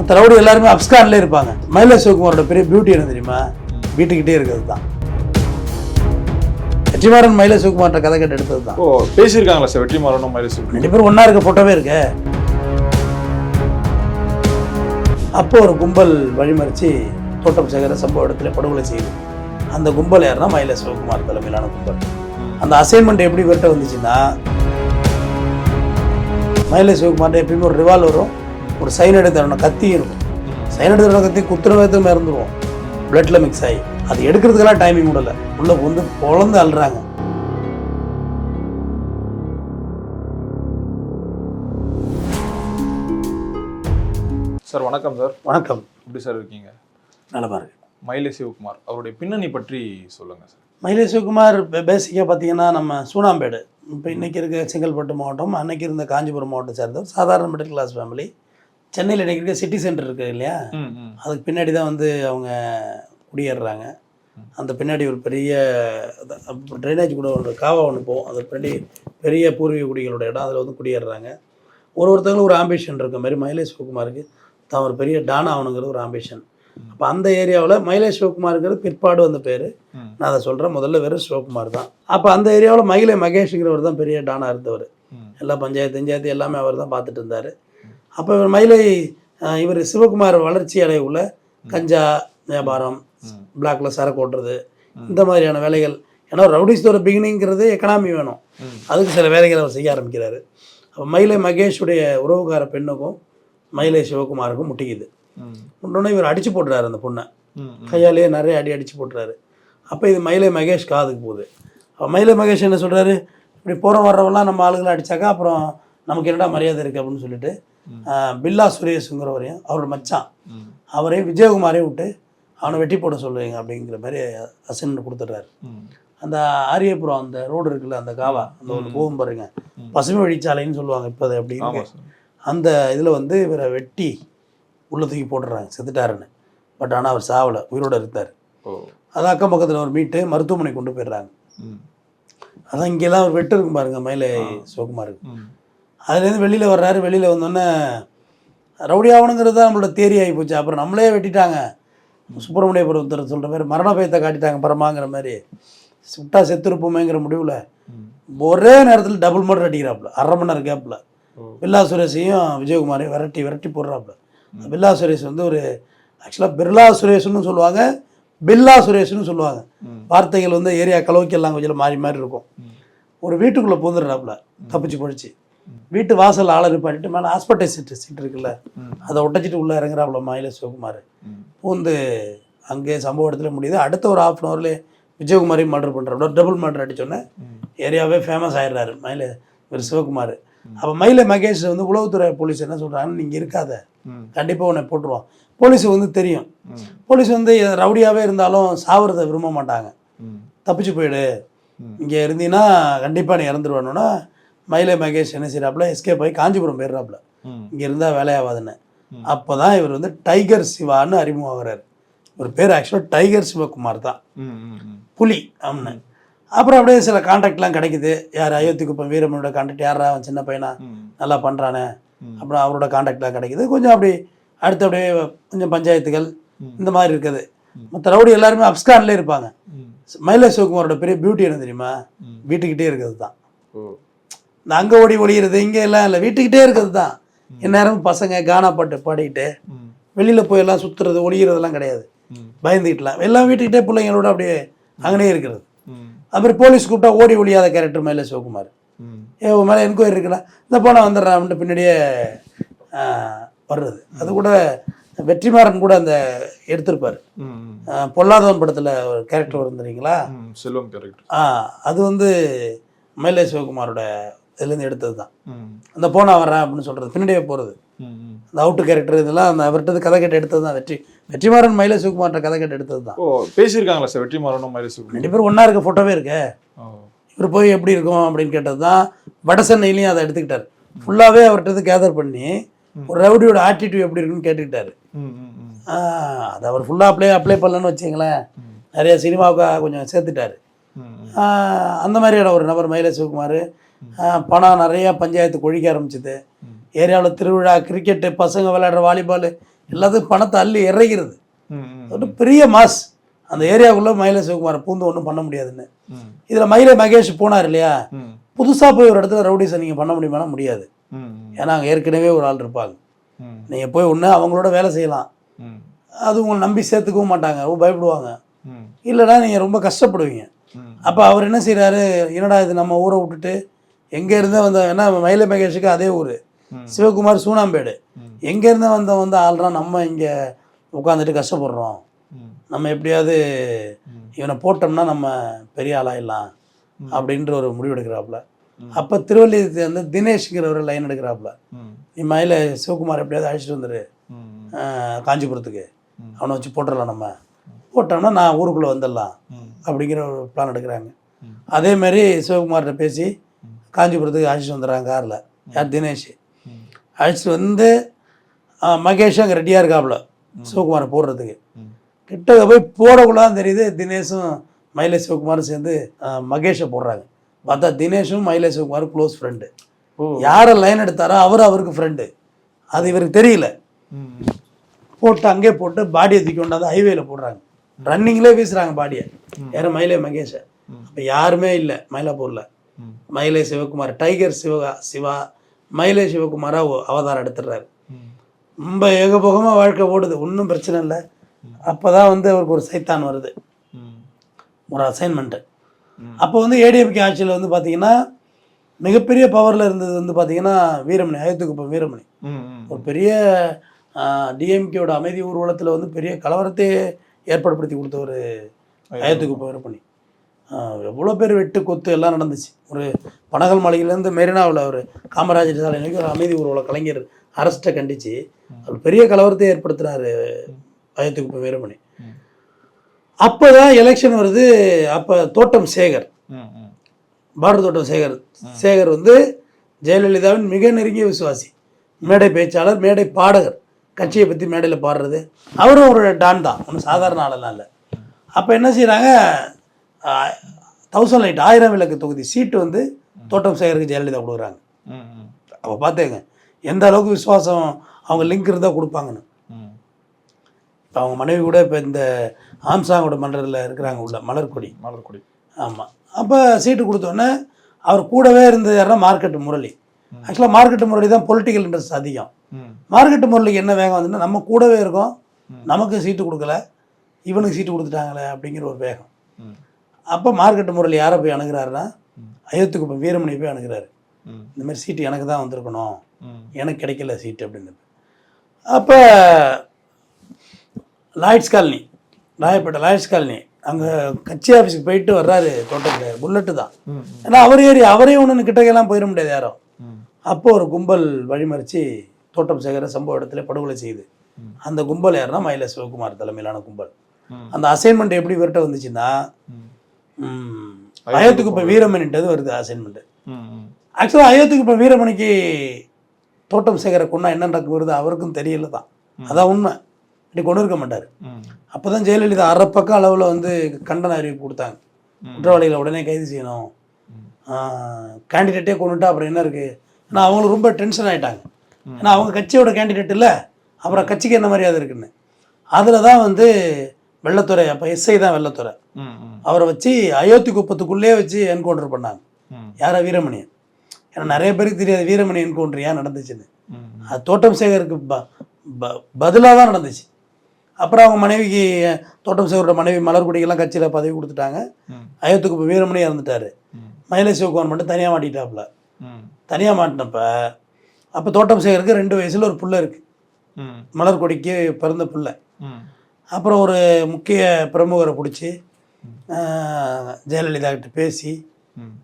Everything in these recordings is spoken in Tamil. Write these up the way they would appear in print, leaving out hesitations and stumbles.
மற்ற ரவுடி எல்லாருமே அப்ஸ்கான்லேயே இருப்பாங்க. மயிலை சிவகுமாரோட பெரிய பியூட்டி என்ன தெரியுமா? வீட்டுக்கிட்டே இருக்கிறது தான். வெற்றிமாறன் மயிலை சிவகுமார்ட்ட கதை கேட்டு எடுத்தது தான். ஓ, பேசியிருக்காங்களா சார் வெற்றிமாறனும் மயிலை சிவகுமார்? 2 பேரும் ஒன்றா இருக்க ஃபோட்டோவே இருக்கு. அப்போ ஒரு கும்பல் வழிமறித்து தோட்டம் சேகர சம்பவ இடத்துல படுகொலை செய்யுது. அந்த கும்பல் யாருன்னா மயிலை சிவகுமார் தலைமையிலான கும்பல். அந்த அசைன்மெண்ட் எப்படி விரட்ட வந்துச்சுன்னா, மயிலை சிவகுமார்ட்ட எப்பயுமே ஒரு ரிவால்வரும் ஒரு சைனடு தரணும் கத்தியும் இருக்கும். சைனடு தரணும் கத்தி குத்துறவத்தும் இறந்துருவோம், பிளட்ல மிக்ஸ் ஆகி. அது எடுக்கிறதுக்கெல்லாம் டைமிங் விடலை. உள்ள வந்து பொழந்து அழுறாங்க. சார் வணக்கம் சார். வணக்கம். எப்படி சார் இருக்கீங்க? நலமா இருக்கு. மயிலை சிவகுமார் அவருடைய பின்னணி பற்றி சொல்லுங்க சார். மயிலை சிவகுமார் பேசிக்காக பார்த்தீங்கன்னா நம்ம சூனாம்பேடு, இப்போ இன்றைக்கி இருக்க செங்கல்பட்டு மாவட்டம், அன்னைக்கு இருந்த காஞ்சிபுரம் மாவட்டம் சேர்ந்தவர். சாதாரண மிடில் கிளாஸ் ஃபேமிலி. சென்னையில் இன்றைக்கி இருக்க சிட்டி சென்டர் இருக்குது இல்லையா, அதுக்கு பின்னாடி தான் வந்து அவங்க குடியேறுறாங்க. அந்த பின்னாடி ஒரு பெரிய ட்ரைனேஜ் கூட ஒரு காவா ஒன்று போகும், அது பின்னாடி பெரிய பூர்வீக குடிகளோட இடம், அதில் வந்து குடியேறுறாங்க. ஒருத்தங்களும் ஒரு ஆம்பிஷன் இருக்க மாதிரி மயிலை சிவகுமாருக்கு தான் ஒரு பெரிய டான் ஆகணுங்கிறது ஒரு ஆம்பிஷன். அப்போ அந்த ஏரியாவில் மயிலை சிவகுமாருங்கிறது பிற்பாடு வந்த பேர். நான் அதை சொல்கிறேன், முதல்ல வெறும் சிவகுமார் தான். அப்போ அந்த ஏரியாவில் மயிலை மகேஷுங்கிறவர் தான் பெரிய டானாக இருந்தவர். எல்லா பஞ்சாயத்து எல்லாமே அவர் தான் பார்த்துட்டு இருந்தார். அப்போ இவர் மயிலை இவர் சிவகுமார் வளர்ச்சி அடையக்குள்ள கஞ்சா வியாபாரம், பிளாக்ல சரக்கு ஓட்டுறது, இந்த மாதிரியான வேலைகள். ஏன்னா ரவுடிஸ்டோட பிகினிங்கிறது எக்கனாமி வேணும், அதுக்கு சில வேலைகள் அவர் செய்ய ஆரம்பிக்கிறாரு. அப்போ மயிலை மகேஷுடைய உறவுக்கார பெண்ணுக்கும் மயிலை சிவகுமாருக்கும் முட்டிக்குது. முன்னோடனே இவர் அடித்து போட்டுறாரு அந்த பொண்ணை, கையாலேயே நிறைய அடித்து போட்டுறாரு. அப்போ இது மயிலை மகேஷ் காதுக்கு போகுது. அப்போ மயிலை மகேஷ் என்ன சொல்கிறாரு, இப்படி போகிற வர்றவெல்லாம் நம்ம ஆளுகளை அடித்தாக்கா அப்புறம் நமக்கு என்னடா மரியாதை இருக்குது அப்படின்னு சொல்லிட்டு பில்லா சுரேஷுங்கிறவரையும் அவரோட மச்சான் அவரையும் விஜயகுமாரையும் விட்டு அவனை வெட்டி போட சொல்லுவீங்க அப்படிங்கிற மாதிரி அசைன்மெண்ட் கொடுத்துட்றாரு. அந்த ஆரியபுரம் அந்த ரோடு இருக்குல்ல, அந்த காவா அந்த ஒரு போகும் பாருங்க, பசுமை வழிச்சாலைன்னு சொல்லுவாங்க இப்போ அது அப்படின்னு. அந்த இதில் வந்து இவரை வெட்டி உள்ள தூக்கி போட்டுறாங்க, செத்துட்டாருன்னு. பட் ஆனால் அவர் சாவலை, உயிரோடு இருந்தார். அது அக்கம் பக்கத்தில் ஒரு மீட்டு மருத்துவமனை கொண்டு போயிடுறாங்க. அதான் இங்கெல்லாம் ஒரு வெட்டு இருக்கும் பாருங்க மயிலை சிவகுமாருக்கு. அதுலேருந்து வெளியில் வர்றாரு. வெளியில் வந்தோடனே ரவுடி ஆகணுங்கிறது தான் நம்மளோட தேரி ஆகி போச்சு. அப்புறம் நம்மளே வெட்டிட்டாங்க, சுப்பிரமணியபுரத்தர் சொல்கிற மாதிரி மரண பயத்தை காட்டிட்டாங்க பரமாங்கிற மாதிரி. சுட்டா செத்துருப்போமேங்கிற முடிவில் ஒரே நேரத்தில் டபுள் மர்டர் அடிக்கிறாப்புல, 1/2 மணி நேரம் கேப்பில். பில்லா சுரேஷையும் விஜயகுமாரையும் விரட்டி போடுறாப்புல. பில்லா சுரேஷ் வந்து ஒரு ஆக்சுவலாக பிர்லா சுரேஷ்னு சொல்லுவாங்க, பில்லா சுரேஷ்னு சொல்லுவாங்க. வார்த்தைகள் வந்து ஏரியா கலோக்கியல் லாங்குவேஜில் மாறி மாறி இருக்கும். ஒரு வீட்டுக்குள்ளே பூந்துடுறாப்புல தப்பிச்சு போயிடுச்சு. வீட்டு வாசல் ஆளை நிப்பாட்டிட்டு மேலே ஹாஸ்பிட்டல் சீட் இருக்குல்ல, அதை ஒட்டச்சிட்டு உள்ளே இறங்குறாப்புல மயிலை சிவகுமார். பூந்து அங்கே சம்பவ இடத்துல முடியுது. அடுத்த ஒரு 1/2 அன் ஹவர்லேயே விஜயகுமாரையும் மர்டர் பண்ணுறாப்புல. டபுள் மர்டர் அடித்தோன்னே ஏரியாவே ஃபேமஸ் ஆகிடுறாரு மயிலை இவர் சிவகுமார். அப்போ மயிலை மகேஷ் வந்து உளவுத்துறை போலீஸ் என்ன சொல்கிறாங்கன்னு, நீங்கள் இருக்காத, கண்டிப்பாக உன்னை போட்டுருவான். போலீஸு வந்து தெரியும், போலீஸ் வந்து ரவுடியாகவே இருந்தாலும் சாவறதை விரும்ப மாட்டாங்க. தப்பிச்சு போயிடு, இங்கே இருந்தீங்கன்னா கண்டிப்பாக நீ இறந்துருவானோன்னா மயிலை மகேஷ் என்ன செய்கிறாப்புல, எஸ்கேப் ஆகி காஞ்சிபுரம் போயிடுறாப்புல, இங்கே இருந்தால் வேலையாகாதுன்னு. அப்போ தான் இவர் வந்து டைகர் சிவான்னு அறிமுகம் ஆகிறார். ஒரு பேர் ஆக்சுவலாக டைகர் சிவகுமார் தான், புலி அப்படின்னு. அப்புறம் அப்படியே சில கான்டாக்ட்லாம் கிடைக்குது. யார் அயோத்திக்குப்பம் வீரமனோட கான்டாக்ட், யாரா அவன் சின்ன பையனா நல்லா பண்ணுறானே, அப்புறம் அவரோட கான்டாக்ட்லாம் கிடைக்குது. கொஞ்சம் அப்படி அடுத்து அப்படியே கொஞ்சம் பஞ்சாயத்துகள் இந்த மாதிரி இருக்குது. மற்ற ரவுடி எல்லாருமே அப்ஸ்கான்லேயே இருப்பாங்க. மயிலை சிவகுமாரோட பெரிய பியூட்டி என்ன தெரியுமா? வீட்டுக்கிட்டே இருக்கிறது தான். இந்த அங்கே ஓடி ஒளிகிறது இங்கே எல்லாம் இல்லை, வீட்டுக்கிட்டே இருக்கிறது தான். எந்நேரமும் பசங்க கானா பாட்டு பாடிக்கிட்டு வெளியில் போய் எல்லாம் சுற்றுறது ஒளிகிறதெல்லாம் கிடையாது, பயந்துக்கிட்டலாம். எல்லாம் வீட்டுக்கிட்டே பிள்ளைங்களோட அப்படியே அங்கனே இருக்கிறது. அப்புறம் போலீஸ் கூப்பிட்டா ஓடி ஒளியாத கேரக்டர் மயிலை சிவகுமார். உன் மேலே என்கொயரி இருக்குல்ல, இந்த போனால் வந்துடுறேன் அப்படின்ட்டு பின்னாடியே வர்றது. அது கூட வெற்றிமாறன் கூட அந்த எடுத்திருப்பார். பொல்லாதவன் படத்தில் ஒரு கேரக்டர் வந்துடுறீங்களா, செல்வம் கேரக்டர். அது வந்து மயிலை சிவகுமாரோட இதுலேருந்து எடுத்தது தான். அந்த போனா வர்றேன் அப்படின்னு சொல்கிறது, பின்னாடியே போகிறது, அந்த அவுட்டு கேரக்டர் இதெல்லாம் அந்த அவர்கிட்ட கதை கேட்டு எடுத்தது தான். வெற்றிமாறன் மயிலை சிவகுமார்ட்ட கதை கேட்டு எடுத்தது தான். ஓ, பேசியிருக்காங்களா சார் வெற்றிமாறனும் மயிலை சிவகுமார்? 2 பேரும் ஒன்றா இருக்க ஃபோட்டோவே இருக்கு. இவர் போய் எப்படி இருக்கும் அப்படின்னு கேட்டது தான். வட சென்னையிலையும் அதை எடுத்துக்கிட்டார். ஃபுல்லாகவே அவர்கிட்ட கேதர் பண்ணி ஒரு ரவுடியோட ஆட்டிடியூட் எப்படி இருக்குன்னு கேட்டுக்கிட்டாரு. அதை அவர் ஃபுல்லாக அப்ளை பண்ணலன்னு வச்சிங்களேன், நிறைய சினிமாவுக்கு கொஞ்சம் சேர்த்துட்டாரு. அந்த மாதிரியான ஒரு நபர் மயிலை சிவகுமார். பணம் நிறையா பஞ்சாயத்து கொழிக்க ஆரம்பிச்சிது. ஏரியாவில் திருவிழா, கிரிக்கெட்டு, பசங்க விளையாடுற வாலிபால், எல்லாத்துக்கும் பணத்தை அள்ளி இறகிறது. ம், ம், ஒரு பெரிய மாஸ் அந்த ஏரியாவுக்குள்ளே மயிலை சிவகுமாரை பூந்து ஒன்றும் பண்ண முடியாதுன்னு. ம், இதில் மயிலை மகேஷ் போனார் இல்லையா, ம், புதுசாக போய் ஒரு இடத்துல ரவுடிஸை நீங்கள் பண்ண முடியுமானா முடியாது. ம், ஏன்னா அங்கே ஏற்கனவே ஒரு ஆள் இருப்பாங்க. ம், நீங்கள் போய் ஒன்று அவங்களோட வேலை செய்யலாம், ம், அது உங்களை நம்பி சேர்த்துக்கவும் மாட்டாங்க, பயப்படுவாங்க. ம், இல்லைனா நீங்கள் ரொம்ப கஷ்டப்படுவீங்க. ம், அப்போ அவர் என்ன செய்கிறாரு, என்னடா இது நம்ம ஊரை விட்டுட்டு எங்கே இருந்தால் வந்த, ஏன்னா மயிலை மகேஷுக்கு அதே ஊர், ம். சிவகுமார் சூனாம்பேடு, ம். எங்கேருந்து வந்து ஆள்றான், நம்ம இங்கே உட்காந்துட்டு கஷ்டப்படுறோம், ம். நம்ம எப்படியாவது ம். இவனை போட்டோம்னா நம்ம பெரிய ஆளாயிடலாம் ம். அப்படின்ற ஒரு முடிவு எடுக்கிறாப்புல. ம். அப்போ திருவள்ளி வந்து தினேஷ்ங்கிற ஒரு லைன் எடுக்கிறாப்புல, ம். நீ மயிலை சிவகுமார் எப்படியாவது அழைச்சிட்டு வந்துரு ம். காஞ்சிபுரத்துக்கு, ம். அவனை வச்சு போட்டுடலாம், நம்ம போட்டோம்னா நான் ஊருக்குள்ளே வந்துடலாம் ம். அப்படிங்கிற ஒரு பிளான் எடுக்கிறாங்க. ம். அதேமாரி சிவகுமார்கிட்ட பேசி காஞ்சிபுரத்துக்கு அழைச்சிட்டு வந்துடுறாங்க காரில். யார், தினேஷ் ம். அழைச்சிட்டு வந்து மகேஷும் அங்கே ரெடியாக இருக்காப்புல சிவகுமாரை போடுறதுக்கு. ம். கிட்ட போய் போடக்கூடாதுன்னு தெரியுது, தினேஷும் மயிலை சிவகுமாரும் சேர்ந்து மகேஷை போடுறாங்க. பார்த்தா தினேஷும் மயிலை சிவகுமாரும் க்ளோஸ் ஃப்ரெண்டு. ஓ. யாரை லைன் எடுத்தாரோ அவருக்கு ஃப்ரெண்டு, அது இவருக்கு தெரியல. ம். போட்டு அங்கே போட்டு பாடியை தூக்கி கொண்டாந்து ஹைவேல போடுறாங்க, ரன்னிங்லேயே வீசுகிறாங்க பாடியை. யாரும் மயிலை மகேஷை. அப்போ யாருமே இல்லை மயிலாப்பூரில். ம். மயிலை சிவகுமார், டைகர் சிவா மயிலை சிவகுமாரா அவதாரம் எடுத்துடுறாரு. ம். ரொம்ப ஏகபோகமாக வாழ்க்கை ஓடுது, ஒன்றும் பிரச்சனை இல்லை. அப்போ தான் வந்து அவருக்கு ஒரு சைத்தான் வருது, ம். ஒரு அசைன்மெண்ட்டு. ம். அப்போ வந்து ஏடிஎம்கே ஆட்சியில் வந்து பார்த்தீங்கன்னா மிகப்பெரிய பவரில் இருந்தது வந்து பார்த்தீங்கன்னா வீரமணி, அயோத்திக்குப்பம் வீரமணி. ம். ம். ஒரு பெரிய டிஎம்கேயோட அமைதி ஊர்வலத்தில் வந்து பெரிய கலவரத்தையே ஏற்படுத்தி கொடுத்த ஒரு அயோத்திக்குப்பம் வீரமணி. எவ்வளோ பேர் வெட்டு கொத்து எல்லாம் நடந்துச்சு. ஒரு பனகல் மலையிலேருந்து மெரினாவில் ஒரு காமராஜர் சாலை நோக்கி ஒரு அமைதி ஊர்வலம் கலைஞர் அரஸ்ட்டை கண்டித்து அவர் பெரிய கலவரத்தை ஏற்படுத்துகிறாரு அயோத்திக்குப்பம் வீரமணி. அப்போ தான் எலெக்ஷன் வருது. அப்போ தோட்டம் சேகர், ம். ம். பாரத தோட்டம் சேகர் வந்து ஜெயலலிதாவின் மிக நெருங்கிய விசுவாசி, மேடை பேச்சாளர், மேடை பாடகர், கட்சியை பற்றி மேடையில் பாடுறது. அவரும் ஒரு டான் தான், ஒன்றும் சாதாரண ஆளெல்லாம் இல்லை. அப்போ என்ன செய்கிறாங்க, 1000 லைட் 1000 விளக்கு தொகுதி சீட்டு வந்து தோட்டம் சேகருக்கு ஜெயலலிதா கொடுக்குறாங்க. ம். ம். அப்போ பார்த்துங்க எந்த அளவுக்கு விசுவாசம், அவங்க லிங்க் இருந்தால் கொடுப்பாங்கன்னு. ம். இப்போ அவங்க மனைவி கூட இப்போ இந்த ஆம்சாங்கோட மன்றத்தில் இருக்கிறாங்க உள்ள, மலர்கொடி. மலர்கொடி. ஆமாம். அப்போ சீட்டு கொடுத்தோன்னே அவர் கூடவே இருந்தது யாருன்னா மார்க்கெட்டு முரளி. ஆக்சுவலாக மார்க்கெட்டு முரளி தான் பொலிட்டிக்கல் இன்ட்ரெஸ்ட் அதிகம். ம். மார்க்கெட்டு முரளிக்கு என்ன வேகம் வந்துன்னா, நம்ம கூடவே இருக்கோம், நமக்கு சீட்டு கொடுக்கல, இவனுக்கு சீட்டு கொடுத்துட்டாங்களே அப்படிங்கிற ஒரு வேகம். ம். அப்போ மார்க்கெட்டு முரளி யாரை போய் அணுகிறாருன்னா, அயோத்திக்குப்பம் வீரமணி போய் அணுகிறாரு. ம். இந்த மாதிரி சீட்டு எனக்கு தான் வந்திருக்கணும், ம். எனக்கு கிடைக்கல சீட்டு அப்படின்னு. அப்போ Lloyds colony, Royapettah Lloyds colony, அங்கே கட்சி ஆஃபீஸுக்கு போயிட்டு வர்றாரு தோட்டத்தில், புல்லட்டு தான். ம். ஏன்னா அவரே ஒன்று கிட்டக்கெல்லாம் போயிட முடியாது யாரும். ம். அப்போ ஒரு கும்பல் வழிமறித்து தோட்டம் சேகர சம்பவ இடத்துல படுகொலை செய்யுது. அந்த கும்பல் யாருன்னா மயிலை சிவகுமார் தலைமையிலான கும்பல். அந்த அசைன்மெண்ட் எப்படி இவர்கிட்ட வந்துச்சுன்னா, அயோத்திக்குப்பம் வீரமணின்றது வருது அசைன்மெண்ட். ம். ஆக்சுவலாக அயோத்திக்குப்பம் வீரமணிக்கு தோட்டம் சேகர கொண்டா என்ன நடக்கு வருது அவருக்கும் தெரியல தான், அதான் உண்மை. இப்படி கொண்டு இருக்க மாட்டார். ம். அப்போ தான் ஜெயலலிதா அரைப்பக்கம் அளவில் வந்து கண்டன அறிவிப்பு கொடுத்தாங்க, குற்றவாளிகளை உடனே கைது செய்யணும், கேண்டிடேட்டே கொண்டுட்டா அப்புறம் என்ன இருக்குது. ஏன்னா அவங்களுக்கு ரொம்ப டென்ஷன் ஆகிட்டாங்க. ஏன்னா அவங்க கட்சியோட கேண்டிடேட் இல்லை, அப்புறம் கட்சிக்கு என்ன மரியாதை இருக்குன்னு. அதில் தான் வந்து வெள்ளத்துறை, அப்போ எஸ்ஐ தான் வெள்ளத்துறை, ம். ம். அவரை வச்சு அயோத்திக்குப்பத்துக்குள்ளே வச்சு என்கவுண்டர் பண்ணாங்க. ம். யாரை, வீரமணியை. ஏன்னா நிறைய பேருக்கு தெரியாது வீரமணி என்கவுண்டர் ஏன் நடந்துச்சுன்னு. ம். அது தோட்டம் சேகருக்கு பதிலாக தான் நடந்துச்சு. அப்புறம் அவங்க மனைவிக்கு, தோட்டம் சேகரோட மனைவி மலர்கொடிக்கெல்லாம் கட்சியில் பதவி கொடுத்துட்டாங்க. ம். அயோத்திக்குப்பம் வீரமணி இறந்துட்டார். ம். மயிலை சிவகுமார் மட்டும் தனியாக மாட்டிட்டாப்புல. ம். தனியாக மாட்டினப்ப அப்போ தோட்டம் சேகருக்கு 2 வயசில் ஒரு பிள்ளை இருக்குது, ம். மலர்கொடிக்கு பிறந்த பிள்ளை. ம். அப்புறம் ஒரு முக்கிய பிரமுகரை பிடிச்சி ஜெயலலிதா கிட்ட பேசி, ம்.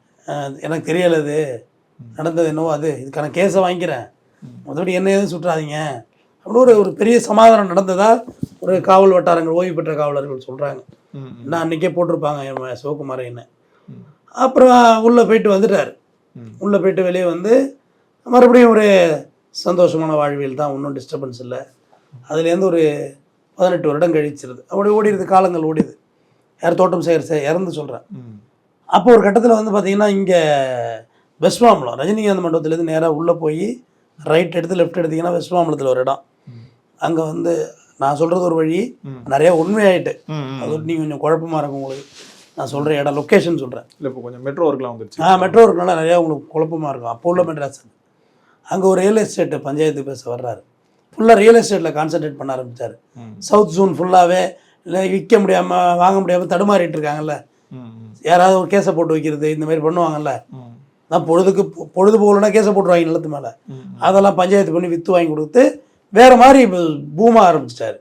எனக்கு தெரியலை இது நடந்தது என்னவோ, இதுக்கான கேஸை வாங்கிக்கிறேன், மற்றபடி என்ன எதுவும் சுற்றாதீங்க அப்படின்னு ஒரு பெரிய சமாதானம் நடந்ததாக ஒரு காவல் வட்டாரங்கள், ஓய்வு பெற்ற காவலர்கள் சொல்கிறாங்க. ம். நான் அன்றைக்கே போட்டிருப்பாங்க சிவகுமாரை என்ன. அப்புறம் உள்ளே போயிட்டு வந்துட்டார். உள்ளே போயிட்டு வெளியே வந்து மறுபடியும் ஒரு சந்தோஷமான வாழ்வியல் தான், ஒன்றும் டிஸ்டர்பன்ஸ் இல்லை. அதுலேருந்து ஒரு 18 வருடம் கழிச்சிருது. அப்படி ஓடிடுது, காலங்கள் ஓடிடுது. யார், தோட்டம் சேகர் இறந்து சொல்கிறேன். அப்போ ஒரு கட்டத்தில் வந்து பார்த்திங்கன்னா இங்கே வெஸ்ட் மாம்பலம் ரஜினிகாந்த் மண்டபத்துலேருந்து நேராக உள்ளே போய் ரைட் எடுத்து லெஃப்ட் எடுத்திங்கன்னா வெஸ்ட் மாம்பலத்தில் ஒரு இடம், அங்கே வந்து நான் சொல்கிறது ஒரு வழி, நிறையா உண்மையாயிட்டு அது நீங்கள் கொஞ்சம் குழப்பமாக இருக்கும் உங்களுக்கு. நான் சொல்கிற இடம் லொக்கேஷன் சொல்கிறேன். இல்லை இப்போ கொஞ்சம் மெட்ரோ ஒர்க்லாம் வந்துருச்சு. மெட்ரோ இருக்கனால நிறையா உங்களுக்கு குழப்பமாக இருக்கும். அப்போ உள்ள மெட்ராஸ் அங்கே ஒரு ரியல் எஸ்டேட்டு பஞ்சாயத்து பேச வர்றாரு. ஃபுல்லாக ரியல் எஸ்டேட்டில் கான்சன்ட்ரேட் பண்ண ஆரம்பித்தார். சவுத் ஜோன் ஃபுல்லாகவே இல்லை விற்க முடியாமல் வாங்க முடியாமல் தடுமாறிட்டு இருக்காங்கல்ல, யாராவது ஒரு கேஸை போட்டு வைக்கிறது இந்த மாதிரி பண்ணுவாங்கல்ல. நான் பொழுது போகலன்னா கேஸை போட்டுருவாங்க நிலத்து மேலே. அதெல்லாம் பஞ்சாயத்து பண்ணி விற்று வாங்கி கொடுத்து வேறு மாதிரி பூமாக ஆரம்பிச்சிட்டாரு.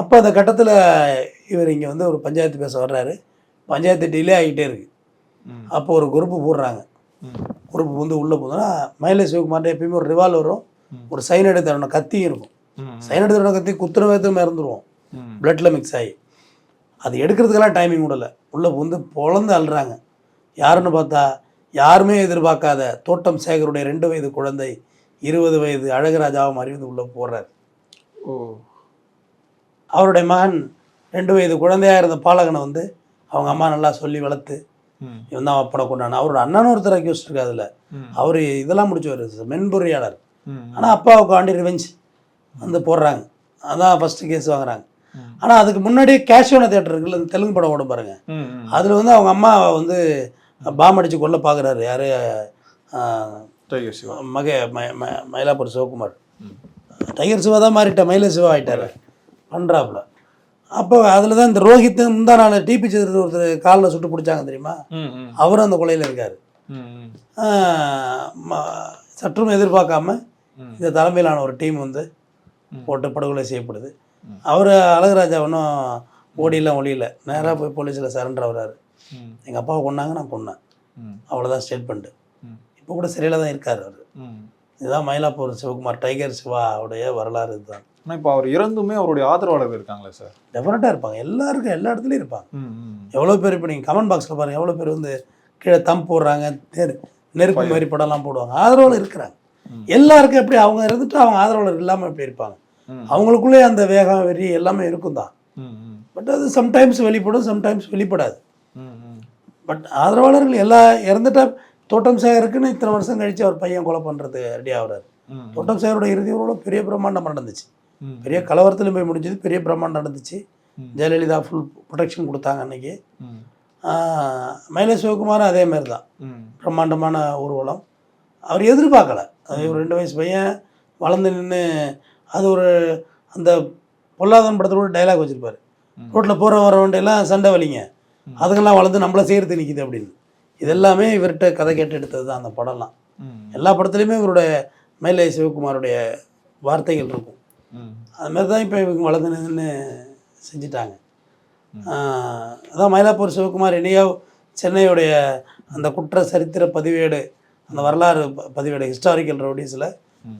அப்போ அந்த கட்டத்தில் இவர் இங்கே வந்து ஒரு பஞ்சாயத்து பேச வர்றாரு. பஞ்சாயத்து டிலே ஆகிட்டே இருக்குது. அப்போ ஒரு குரூப்பு போடுறாங்க. குரூப்பு வந்து உள்ளே போதுன்னா மயிலை சிவகுமார்ட்ட எப்பயுமே ஒரு ரிவால்வரும் ஒரு சைனடு தரணும் கத்தியும் இருக்கும். சைனடு தரணும் கத்தி குத்துற வேகத்துக்கு இறந்துருவோம், பிளட்டில் மிக்ஸ் ஆகி. அது எடுக்கிறதுக்கெல்லாம் டைமிங் விடலை. உள்ளே வந்து பொழந்து அழுறாங்க. யாருன்னு பார்த்தா யாருமே எதிர்பார்க்காத தோட்டம் சேகருடைய 2 வயது குழந்தை 20 வயது அழகராஜாவை மாதிரி வந்து உள்ளே போடுறாரு. அவருடைய மகன் 2 வயது குழந்தையாக இருந்த பாலகனை வந்து அவங்க அம்மா நல்லா சொல்லி வளர்த்து இவன் தான் அப்பனை கொண்டான். அவரோட அண்ணனும் ஒருத்தர் அக்யூஸ்ட் இருக்கு. அதில் அவர் இதெல்லாம் முடிச்சவர், மென்பொறியாளர். ஆனால் அப்பாவுக்கு ஆண்டி ரிவெஞ்ச் வந்து போடுறாங்க. அதான் ஃபஸ்ட்டு கேஸ் வாங்குறாங்க. ஆனால் அதுக்கு முன்னாடியே கேஷோன தேட்டர் இருக்குல்ல, தெலுங்கு படம் ஓட பாருங்க. அதில் வந்து அவங்க அம்மா வந்து பாம் அடித்து கொல்ல பார்க்குறாரு. யார்? மயிலாப்பூர் சிவகுமார். டைகர் சிவா தான் மாறிட்டார், மயில சிவா ஆகிட்டார் பண்ணுறாப்புல. அப்போ அதில் தான் இந்த ரோஹித் முந்தா நாள் டிபி சந்திர ஒருத்தர் காலில் சுட்டு பிடிச்சாங்க தெரியுமா, அவரும் அந்த கொலையில் இருக்கார். சற்றும் எதிர்பார்க்காம இந்த தலைமையிலான ஒரு டீம் வந்து போட்டு படுகொலை செய்யப்படுது. அவர் அழகராஜா ஒன்றும் ஓடியெல்லாம் ஒளியில நேராக போய் போலீஸில் சரண்டர் ஆகிறாரு. எங்கள் அப்பாவை கொண்டாங்க, நான் கொன்னேன், அவ்வளோதான் ஸ்டேட்மெண்ட்டு. இப்போ கூட சிறையில் தான் இருக்கார் அவர். இதுதான் மயிலாப்பூர் சிவகுமார், டைகர் சிவாவுடைய வரலாறு இதுதான். ஆனால் இப்போ அவர் இறந்துமே அவருடைய ஆதரவாளர்கள் இருக்காங்களே சார்? டெஃபினட்டாக இருப்பாங்க, எல்லாருக்கும் எல்லா இடத்துலையும் இருப்பாங்க. எவ்வளோ பேர் இப்போ நீங்கள் கமெண்ட் பாக்ஸில் பாருங்கள், எவ்வளோ பேர் வந்து கீழே தம் போடுறாங்க, நெருப்பு மாதிரி படம்லாம் போடுவாங்க, ஆதரவாளர் இருக்கிறாங்க. எல்லாருக்கும் எப்படி அவங்க இருந்துட்டு அவங்க ஆதரவாளர் இல்லாமல் எப்படி இருப்பாங்க? அவங்களுக்குள்ளே அந்த வேகம் வெறி எல்லாமே இருக்கும் தான். பட் அது சம்டைம்ஸ் வெளிப்படும், சம்டைம்ஸ் வெளிப்படாது. பட் ஆதரவாளர்கள் எல்லா இறந்துட்டா தோட்டம் சேகருக்குன்னு இத்தனை வருஷம் கழித்து அவர் பையன் கொலை பண்ணுறது ரெடி ஆகுறாரு. தோட்டம் சேகரோட இறுதியோட பெரிய பிரம்மாண்டம் நடந்துச்சு, பெரிய கலவரத்துலையும் போய் முடிஞ்சது, பெரிய பிரம்மாண்டம் நடந்துச்சு. ஜெயலலிதா ஃபுல் ப்ரொடெக்ஷன் கொடுத்தாங்க அன்னைக்கு. மயிலை சிவகுமாரும் அதே மாதிரி தான், பிரம்மாண்டமான ஊர்வலம். அவர் எதிர்பார்க்கலை. அது ஒரு 2 வயசு பையன் வளர்ந்து நின்று அது ஒரு அந்த பொல்லாதன் படத்தோட டைலாக் வச்சுருப்பார், ரோட்டில் போகிற வரவண்டையெல்லாம் சண்டை வலிங்க, அதுக்கெல்லாம் வளர்ந்து நம்மளை சேர்த்து நிற்கிது அப்படின்னு. இதெல்லாமே இவர்கிட்ட கதை கேட்டு எடுத்தது தான் அந்த படம்லாம். எல்லா படத்துலையுமே இவருடைய மயிலை சிவகுமாருடைய வார்த்தைகள் இருக்கும். அதுமாதிரி தான் இப்போ இவங்க வளர்ந்து நின்று செஞ்சிட்டாங்க. அதான் மயிலாப்பூர் சிவகுமார் இனியோ சென்னையுடைய அந்த குற்ற சரித்திர பதிவேடு, அந்த வரலாறு பதிவேடு, ஹிஸ்டாரிக்கல் ரவுடிஸில்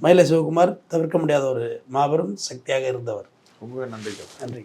மயிலை சிவகுமார் தவிர்க்க முடியாத ஒரு மாபெரும் சக்தியாக இருந்தவர். ரொம்ப நன்றி. நன்றி.